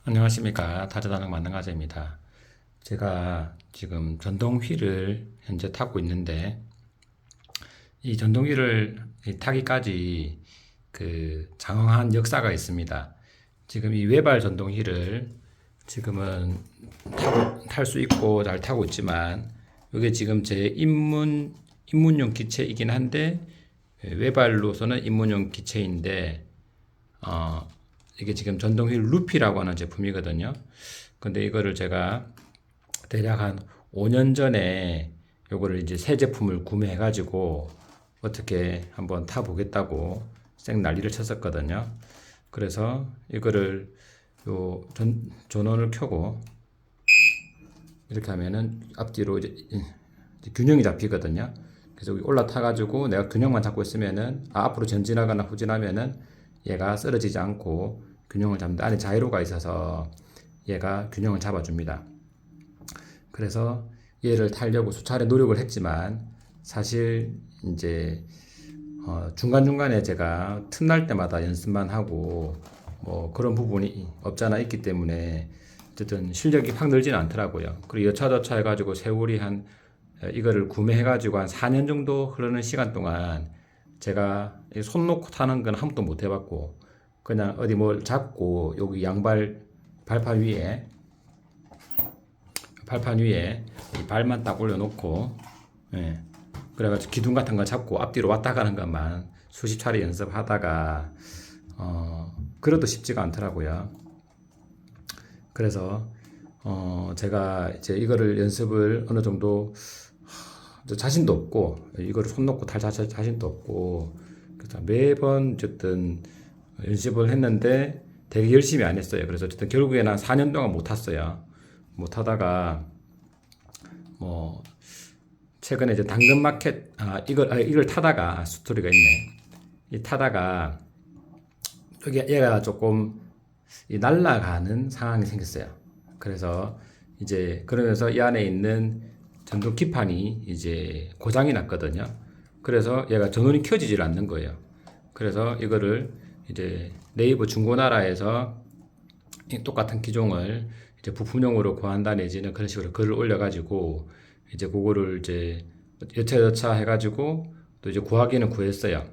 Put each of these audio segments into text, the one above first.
안녕하십니까. 다재다능 만능아재입니다. 제가 지금 전동휠을 현재 타고 있는데, 이 전동휠을 타기까지 장황한 역사가 있습니다. 지금 이 외발 전동휠을 지금은 탈 수 있고 잘 타고 있지만, 이게 지금 제 입문용 기체이긴 한데, 외발로서는 입문용 기체인데, 이게 지금 전동휠 루피라고 하는 제품이거든요. 근데 이거를 제가 대략 한 5년 전에 요거를 이제 새 제품을 구매해가지고 어떻게 한번 타보겠다고 쌩 난리를 쳤었거든요. 그래서 이거를 전원을 켜고 이렇게 하면은 앞뒤로 이제 균형이 잡히거든요. 그래서 올라타가지고 내가 균형만 잡고 있으면은 앞으로 전진하거나 후진하면은 얘가 쓰러지지 않고 균형을 잡는다. 안에 자이로가 있어서 얘가 균형을 잡아줍니다. 그래서 얘를 타려고 수차례 노력을 했지만 사실 이제 중간중간에 제가 틈날 때마다 연습만 하고 뭐 그런 부분이 없잖아 있기 때문에 어쨌든 실력이 확 늘지는 않더라고요. 그리고 여차저차 해가지고 세월이 이거를 구매해가지고 한 4년 정도 흐르는 시간 동안 제가 손 놓고 타는 건 한 번도 못 해봤고 그냥 어디 뭘 잡고 여기 발판 위에 이 발만 딱 올려놓고 예. 그래가지고 기둥 같은 거 잡고 앞뒤로 왔다 가는 것만 수십 차례 연습하다가 그래도 쉽지가 않더라고요. 그래서 제가 이제 이거를 연습을 어느 정도 자신도 없고 이거를 손 놓고 탈 자신도 없고 그래서 매번 어쨌든 연습을 했는데 되게 열심히 안 했어요. 그래서 어쨌든 결국에는 한 4년 동안 못 탔어요. 못 하다가 뭐 최근에 이제 당근마켓 이걸 타다가 스토리가 있네. 이 타다가 얘가 조금 날아가는 상황이 생겼어요. 그래서 이제 그러면서 이 안에 있는 전동 기판이 이제 고장이 났거든요. 그래서 얘가 전원이 켜지질 않는 거예요. 그래서 이거를 이제 네이버 중고나라에서 똑같은 기종을 이제 부품용으로 구한다 내지는 그런 식으로 글을 올려가지고 이제 그거를 이제 여차여차 해가지고 또 이제 구하기는 구했어요.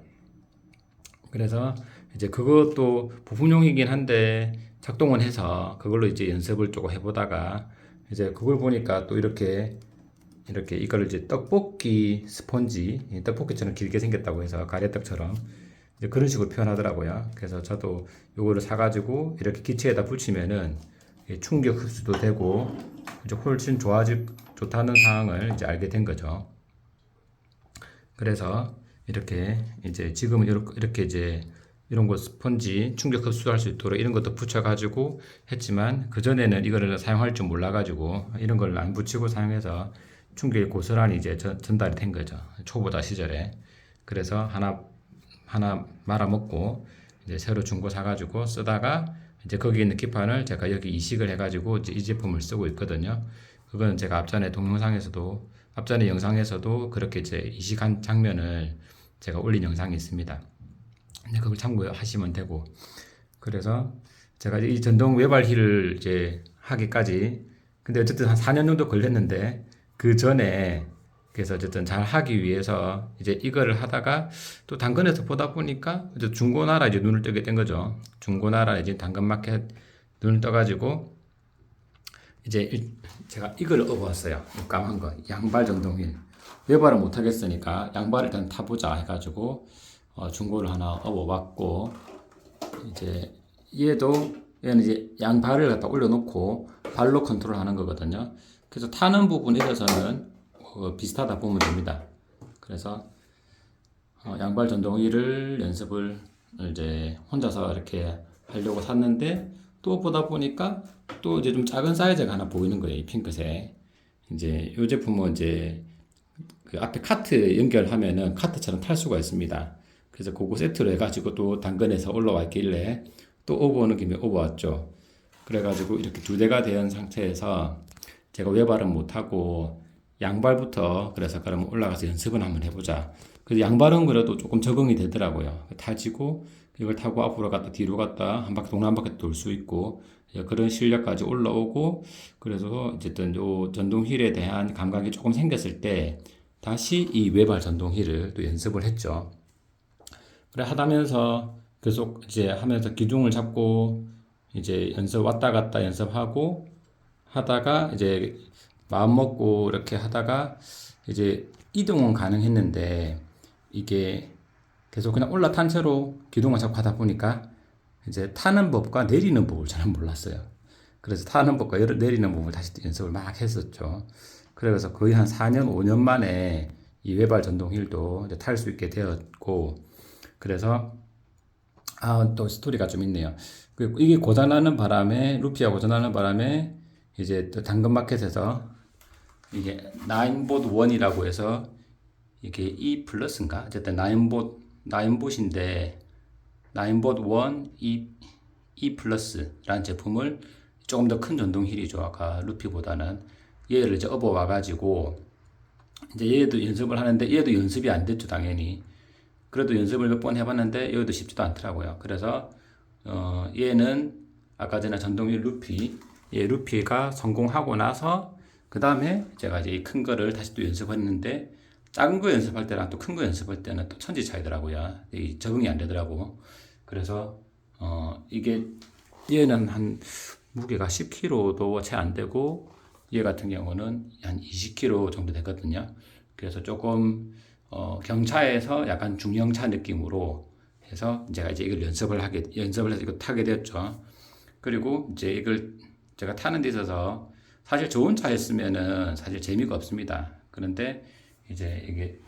그래서 이제 그것도 부품용이긴 한데 작동은 해서 그걸로 이제 연습을 조금 해보다가 이제 그걸 보니까 또 이렇게 이거를 이제 떡볶이 스펀지, 떡볶이처럼 길게 생겼다고 해서 가래떡처럼 이제 그런 식으로 표현하더라고요. 그래서 저도 요거를 사가지고 이렇게 기체에다 붙이면은 충격 흡수도 되고 이제 훨씬 좋다는 상황을 이제 알게 된 거죠. 그래서 이렇게 이제 지금은 이렇게 이제 이런 거 스펀지 충격 흡수할 수 있도록 이런 것도 붙여가지고 했지만 그전에는 이거를 사용할 줄 몰라가지고 이런 걸 안 붙이고 사용해서 충격이 고스란히 이제 전달이 된 거죠. 초보자 시절에. 그래서 하나 말아먹고 이제 새로 중고 사가지고 쓰다가 이제 거기 있는 기판을 제가 여기 이식을 해가지고 이제 이 제품을 쓰고 있거든요. 그거는 제가 앞전에 영상에서도 그렇게 이제 이식한 장면을 제가 올린 영상이 있습니다. 그걸 참고하시면 되고. 그래서 제가 이 전동 외발힐을 이제 하기까지 근데 어쨌든 한 4년 정도 걸렸는데 그 전에 그래서 어쨌든 잘 하기 위해서 이제 이거를 하다가 또 당근에서 보다 보니까 이제 중고나라 이제 눈을 뜨게 된 거죠. 중고나라 이제 당근마켓 눈을 떠가지고 이제 제가 이걸 업어왔어요. 까만 거 양발 전동휠. 외발은 못 하겠으니까 양발을 일단 타보자 해가지고 중고를 하나 업어봤고 이제 얘는 이제 양발을 갖다 올려놓고 발로 컨트롤하는 거거든요. 그래서 타는 부분에 있어서는 비슷하다 보면 됩니다. 그래서 양발 전동휠을 연습을 이제 혼자서 이렇게 하려고 샀는데 또 보다 보니까 또 이제 좀 작은 사이즈가 하나 보이는 거예요. 이 핑크색. 이제 이 제품은 이제 그 앞에 카트 연결하면은 카트처럼 탈 수가 있습니다. 그래서 그거 세트로 해가지고 또 당근에서 올라와 있길래 또 오버오는 김에 오버왔죠. 그래가지고 이렇게 두 대가 된 상태에서 제가 외발은 못하고 양발부터 그래서 그러면 올라가서 연습은 한번 해보자. 그래서 양발은 그래도 조금 적응이 되더라고요. 타지고 이걸 타고 앞으로 갔다 뒤로 갔다 한 바퀴 동네 한 바퀴 돌 수 있고 그런 실력까지 올라오고 그래서 어쨌든 요 전동 휠에 대한 감각이 조금 생겼을 때 다시 이 외발 전동 휠을 또 연습을 했죠. 그래 하다면서 계속 이제 하면서 기둥을 잡고 이제 왔다 갔다 연습하고 하다가 이제 마음 먹고 이렇게 하다가 이제 이동은 가능했는데 이게 계속 그냥 올라탄 채로 기둥을 잡고 하다 보니까 이제 타는 법과 내리는 법을 저는 몰랐어요. 그래서 타는 법과 내리는 법을 다시 연습을 막 했었죠. 그래서 거의 한 4년, 5년 만에 이 외발 전동 휠도 탈 수 있게 되었고, 그래서 또 스토리가 좀 있네요. 이게 고장나는 바람에 루피가 고장나는 바람에 이제 또 당근마켓에서 이게 나인봇 1이라고 해서 이게 E 플러스인가 어쨌든 나인봇인데 나인봇 1 E 플러스라는 제품을 조금 더 큰 전동 휠이죠. 아까 루피보다는 얘를 이제 업어와 가지고 이제 얘도 연습을 하는데 얘도 연습이 안 됐죠, 당연히. 그래도 연습을 몇 번 해봤는데 얘도 쉽지도 않더라고요. 그래서 얘는 아까 전에 전동휠 루피가 성공하고 나서 그 다음에 제가 이제 이 큰 거를 다시 또 연습했는데 작은 거 연습할 때랑 또 큰 거 연습할 때는 또 천지 차이더라고요. 이 적응이 안 되더라고. 그래서 이게 얘는 한 무게가 10kg도 채 안 되고 얘 같은 경우는 한 20kg 정도 되거든요. 그래서 조금 경차에서 약간 중형차 느낌으로 해서 제가 이제 이걸 연습을 해서 이거 타게 되었죠. 그리고 이제 이걸 제가 타는 데 있어서 사실 좋은 차였으면은 사실 재미가 없습니다. 그런데 이제 이게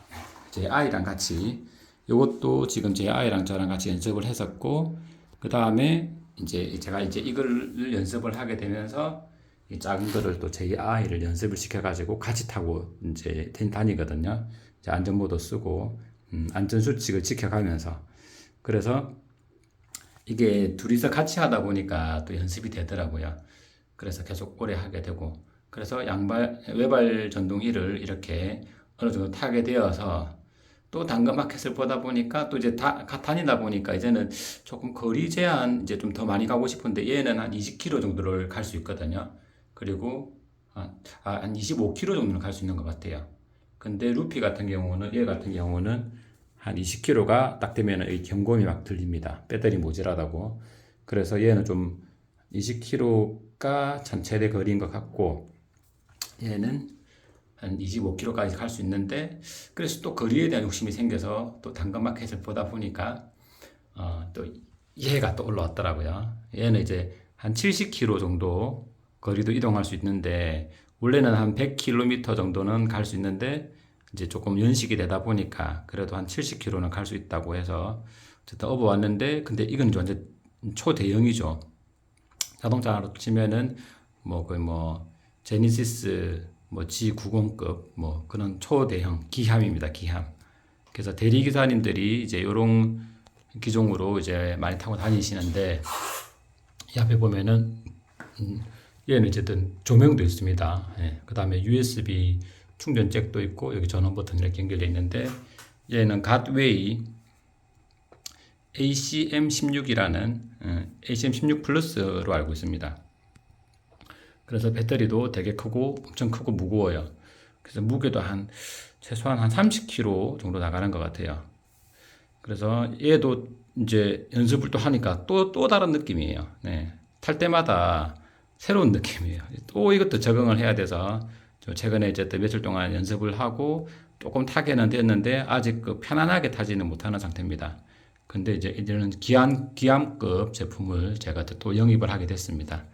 제 아이랑 같이 이것도 지금 제 아이랑 저랑 같이 연습을 했었고 그 다음에 이제 제가 이제 이걸 연습을 하게 되면서 이 작은 거를 또 제 아이를 연습을 시켜가지고 같이 타고 이제 다니거든요. 이제 안전모도 쓰고 안전수칙을 지켜가면서 그래서 이게 둘이서 같이 하다 보니까 또 연습이 되더라고요. 그래서 계속 오래 하게 되고 그래서 외발 전동휠을 이렇게 어느 정도 타게 되어서 또 당근마켓을 보다 보니까 또 이제 다니다 보니까 이제는 조금 거리 제한 이제 좀 더 많이 가고 싶은데 얘는 한 20km 정도를 갈 수 있거든요. 그리고 한 25km 정도는 갈 수 있는 것 같아요. 근데 루피 같은 경우는 얘 같은 경우는 한 20km가 딱 되면 이 경고음이 막 들립니다. 배터리 모자라다고. 그래서 얘는 좀 20km가 전체의 거리인 것 같고 얘는 한 25km까지 갈 수 있는데 그래서 또 거리에 대한 욕심이 생겨서 또 당근마켓을 보다 보니까 또 얘가 또 올라왔더라고요. 얘는 이제 한 70km 정도 거리도 이동할 수 있는데 원래는 한 100km 정도는 갈 수 있는데 이제 조금 연식이 되다 보니까 그래도 한 70km는 갈 수 있다고 해서 어쨌든 업어왔는데 근데 이건 완전 초대형이죠. 자동차로 치면은 뭐 거의 뭐 제니시스 뭐 G90급 뭐 그런 초대형 기함입니다. 기함. 그래서 대리기사님들이 이제 요런 기종으로 이제 많이 타고 다니시는데 이 앞에 보면은 얘는 어쨌든 조명도 있습니다. 예. 그 다음에 USB 충전 잭도 있고 여기 전원 버튼 이렇게 연결되어 있는데 얘는 갓웨이 ACM16이라는 ACM16 플러스로 알고 있습니다. 그래서 배터리도 되게 크고 엄청 크고 무거워요. 그래서 무게도 최소한 한 30kg 정도 나가는 것 같아요. 그래서 얘도 이제 연습을 또 하니까 또 다른 느낌이에요. 네. 탈 때마다 새로운 느낌이에요. 또 이것도 적응을 해야 돼서 최근에 이제 또 며칠 동안 연습을 하고 조금 타게는 됐는데 아직 편안하게 타지는 못하는 상태입니다. 근데 이제는 기암급 제품을 제가 또 영입을 하게 됐습니다.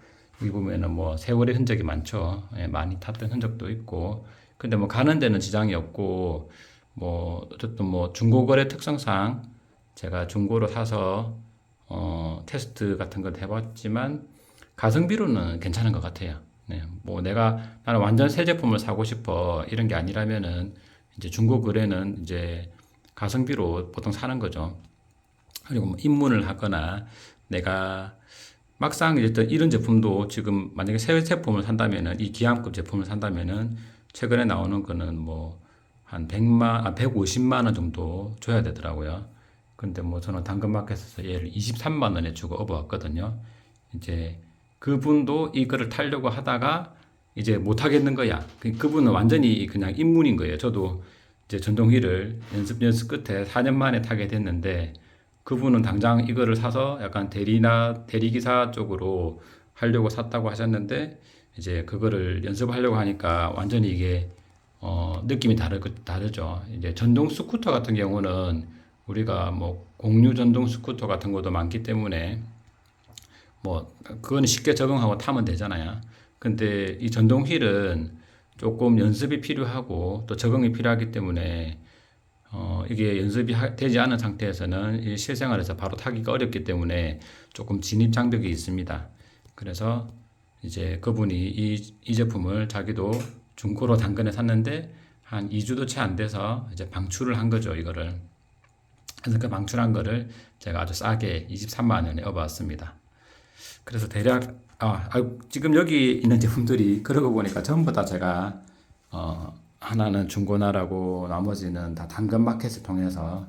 여기 보면은 뭐 세월의 흔적이 많죠. 예, 많이 탔던 흔적도 있고. 근데 뭐 가는 데는 지장이 없고 뭐 어쨌든 뭐 중고거래 특성상 제가 중고로 사서 테스트 같은 걸 해봤지만 가성비로는 괜찮은 것 같아요. 네, 뭐 나는 완전 새 제품을 사고 싶어 이런 게 아니라면은 이제 중고 거래는 이제 가성비로 보통 사는 거죠. 그리고 뭐 입문을 하거나 내가 막상 이제 이런 제품도 지금 만약에 새 제품을 산다면은 이 기암급 제품을 산다면은 최근에 나오는 거는 뭐 한 150만 원 정도 줘야 되더라고요. 근데 뭐 저는 당근마켓에서 얘를 23만 원에 주고 업어왔거든요. 이제 그분도 이거를 타려고 하다가 이제 못 하겠는 거야. 그분은 완전히 그냥 입문인 거예요. 저도 이제 전동휠을 연습 끝에 4년 만에 타게 됐는데 그분은 당장 이거를 사서 약간 대리기사 쪽으로 하려고 샀다고 하셨는데 이제 그거를 연습하려고 하니까 완전히 이게 느낌이 다르죠. 이제 전동 스쿠터 같은 경우는 우리가 뭐 공유 전동 스쿠터 같은 것도 많기 때문에 뭐 그거는 쉽게 적응하고 타면 되잖아요. 근데 이 전동 휠은 조금 연습이 필요하고 또 적응이 필요하기 때문에 이게 연습이 되지 않은 상태에서는 이 실생활에서 바로 타기가 어렵기 때문에 조금 진입 장벽이 있습니다. 그래서 이제 그분이 이 제품을 자기도 중고로 당근에 샀는데 한 2주도 채 안 돼서 이제 방출을 한 거죠, 이거를. 그래서 그 방출한 거를 제가 아주 싸게 23만 원에 업어왔습니다. 그래서 대략 지금 여기 있는 제품들이 그러고 보니까 전부 다 제가 하나는 중고나라고 나머지는 다 당근마켓을 통해서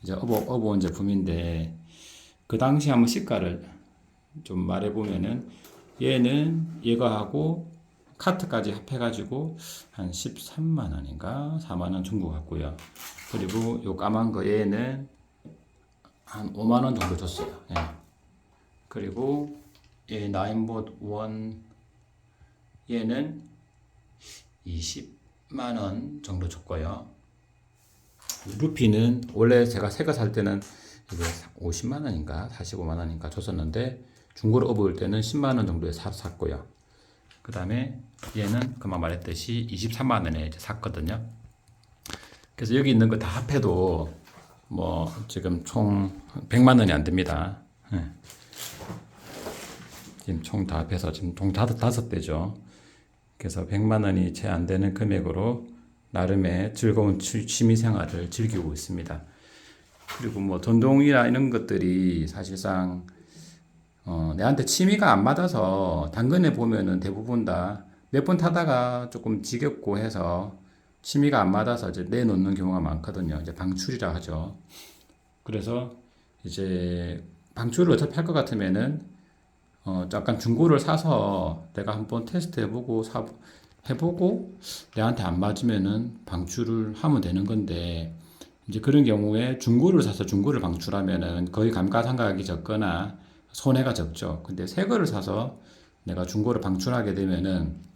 이제 업어온 제품인데 그 당시 한번 시가를 좀 말해보면은 얘는 얘가하고 카트까지 합해가지고 한 13만 원인가 4만 원 정도 같고요. 그리고 요 까만 거 얘는 한 5만 원 정도 줬어요. 예. 그리고 얘 나인봇 1 얘는 20만 원 정도 줬고요. 루피는 원래 제가 새 거 살 때는 이게 50만 원인가 45만 원인가 줬었는데 중고로 업을 때는 10만 원 정도에 샀고요. 그 다음에 얘는 그만 말했듯이 23만 원에 이제 샀거든요. 그래서 여기 있는 거 다 합해도 뭐 지금 총 100만 원이 안 됩니다. 네. 지금 총 다 합해서 지금 총 5배죠. 그래서 100만 원이 채 안 되는 금액으로 나름의 즐거운 취미 생활을 즐기고 있습니다. 그리고 뭐 전동이나 이런 것들이 사실상 내한테 취미가 안 맞아서 당근에 보면은 대부분 다 몇 번 타다가 조금 지겹고 해서 취미가 안 맞아서 이제 내놓는 경우가 많거든요. 이제 방출이라 하죠. 그래서 이제 방출을 어차피 할 것 같으면은 약간 중고를 사서 내가 한번 테스트 해보고 내한테 안 맞으면은 방출을 하면 되는 건데 이제 그런 경우에 중고를 사서 중고를 방출하면은 거의 감가상각이 적거나 손해가 적죠. 근데 새 거를 사서 내가 중고를 방출하게 되면은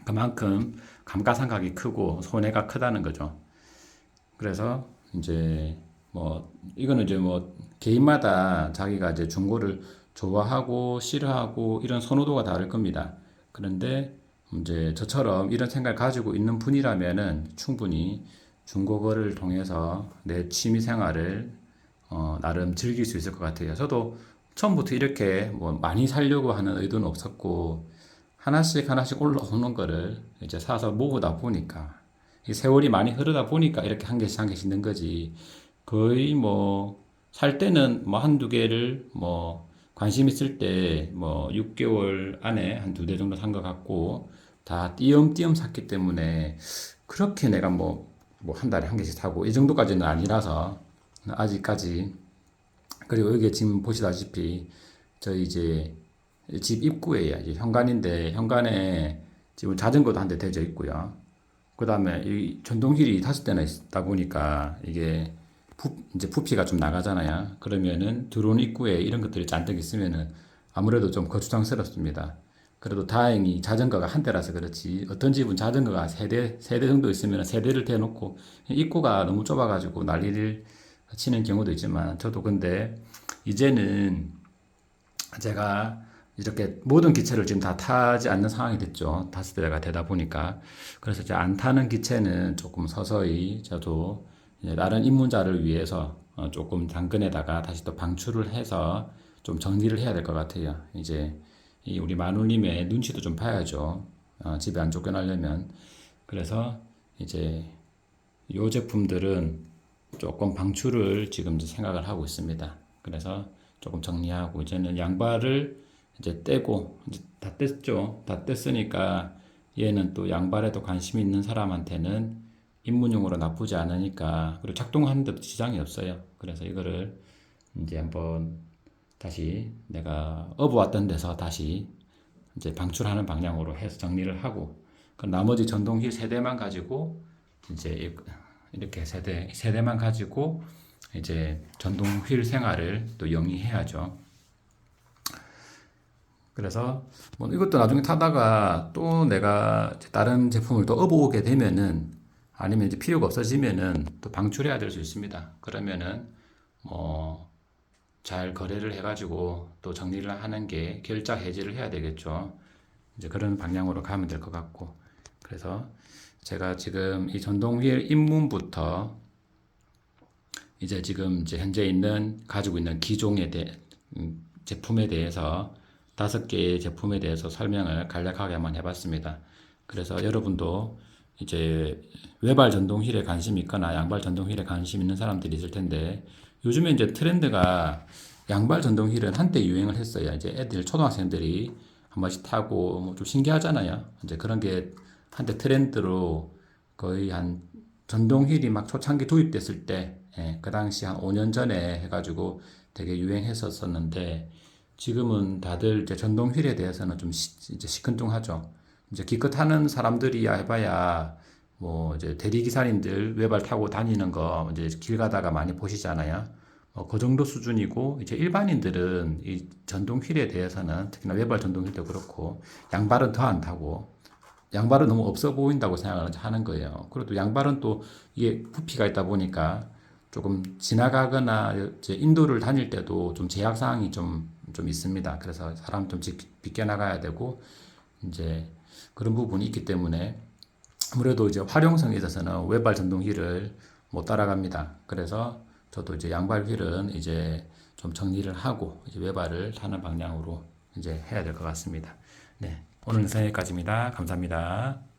그만큼 감가상각이 크고 손해가 크다는 거죠. 그래서 이제 뭐 이거는 이제 뭐 개인마다 자기가 이제 중고를 좋아하고 싫어하고 이런 선호도가 다를 겁니다. 그런데 이제 저처럼 이런 생각을 가지고 있는 분이라면은 충분히 중고거래를 통해서 내 취미 생활을 나름 즐길 수 있을 것 같아요. 저도 처음부터 이렇게 뭐 많이 살려고 하는 의도는 없었고 하나씩 올라오는 거를 이제 사서 모으다 보니까 이 세월이 많이 흐르다 보니까 이렇게 한 개씩 넣은 거지. 거의 뭐 살 때는 뭐 한두 개를 뭐 관심 있을 때 뭐 6개월 안에 한 두 대 정도 산 것 같고 다 띄엄띄엄 샀기 때문에 그렇게 내가 뭐 한 달에 한 개씩 사고 이 정도까지는 아니라서 아직까지. 그리고 여기 지금 보시다시피 저희 이제 집 입구에 이제 현관인데 현관에 지금 자전거도 한 대 대져 있고요. 그 다음에 이 전동휠이 5대나 있다 보니까 이게 이제 부피가 좀 나가잖아요. 그러면은 들어온 입구에 이런 것들이 잔뜩 있으면은 아무래도 좀 거추장스럽습니다. 그래도 다행히 자전거가 한 대라서 그렇지 어떤 집은 자전거가 세 대 정도 있으면 세 대를 대놓고 입구가 너무 좁아가지고 난리를 치는 경우도 있지만 저도 근데 이제는 제가 이렇게 모든 기체를 지금 다 타지 않는 상황이 됐죠. 5대가 되다 보니까. 그래서 이제 안 타는 기체는 조금 서서히 저도 이제 다른 입문자를 위해서 조금 당근에다가 다시 또 방출을 해서 좀 정리를 해야 될 것 같아요. 이제 이 우리 마누님의 눈치도 좀 봐야죠. 집에 안 쫓겨나려면. 그래서 이제 요 제품들은 조금 방출을 지금 생각을 하고 있습니다. 그래서 조금 정리하고 이제는 양발을 이제 떼고 이제 다 뗐죠. 다 뗐으니까 얘는 또 양발에도 관심 있는 사람한테는 입문용으로 나쁘지 않으니까 그리고 작동하는데도 지장이 없어요. 그래서 이거를 이제 한번 다시 내가 업어왔던 데서 다시 이제 방출하는 방향으로 해서 정리를 하고 그 나머지 전동 휠 세 대만 가지고 이제 이렇게 세 대만 가지고 이제 전동 휠 생활을 또 영위해야죠. 그래서 뭐 이것도 나중에 타다가 또 내가 다른 제품을 또 업어오게 되면은 아니면 이제 필요가 없어지면은 또 방출해야 될 수 있습니다. 그러면은 뭐 잘 거래를 해가지고 또 정리를 하는 게 결자 해지를 해야 되겠죠. 이제 그런 방향으로 가면 될 것 같고. 그래서 제가 지금 이 전동 휠 입문부터 이제 지금 이제 현재 가지고 있는 기종의 제품에 대해서 5개의 제품에 대해서 설명을 간략하게 한번 해봤습니다. 그래서 여러분도 이제 외발 전동 휠에 관심 있거나 양발 전동 휠에 관심 있는 사람들이 있을 텐데 요즘에 이제 트렌드가 양발 전동 휠은 한때 유행을 했어요. 이제 애들 초등학생들이 한 번씩 타고 뭐좀 신기하잖아요. 이제 그런 게 한때 트렌드로 거의 한 전동 휠이 막 초창기 도입됐을 때, 그 당시 한 5년 전에 해가지고 되게 유행했었었는데 지금은 다들 이제 전동 휠에 대해서는 좀 이제 시큰둥하죠. 이제 기껏 하는 사람들이야 해봐야 뭐 이제 대리기사님들 외발 타고 다니는 거 이제 길 가다가 많이 보시잖아요. 그 정도 수준이고 이제 일반인들은 이 전동 휠에 대해서는 특히나 외발 전동 휠도 그렇고 양발은 더 안 타고 양발은 너무 없어 보인다고 생각을 하는 거예요. 그리고 또 양발은 또 이게 부피가 있다 보니까 조금 지나가거나 이제 인도를 다닐 때도 좀 제약 사항이 좀 있습니다. 그래서 사람 좀 비껴나가야 되고 이제 그런 부분이 있기 때문에 아무래도 이제 활용성에 있어서는 외발 전동 휠을 못 따라갑니다. 그래서 저도 이제 양발 휠은 이제 좀 정리를 하고 이제 외발을 타는 방향으로 이제 해야 될 것 같습니다. 네. 오늘 영상 여기까지입니다. 감사합니다.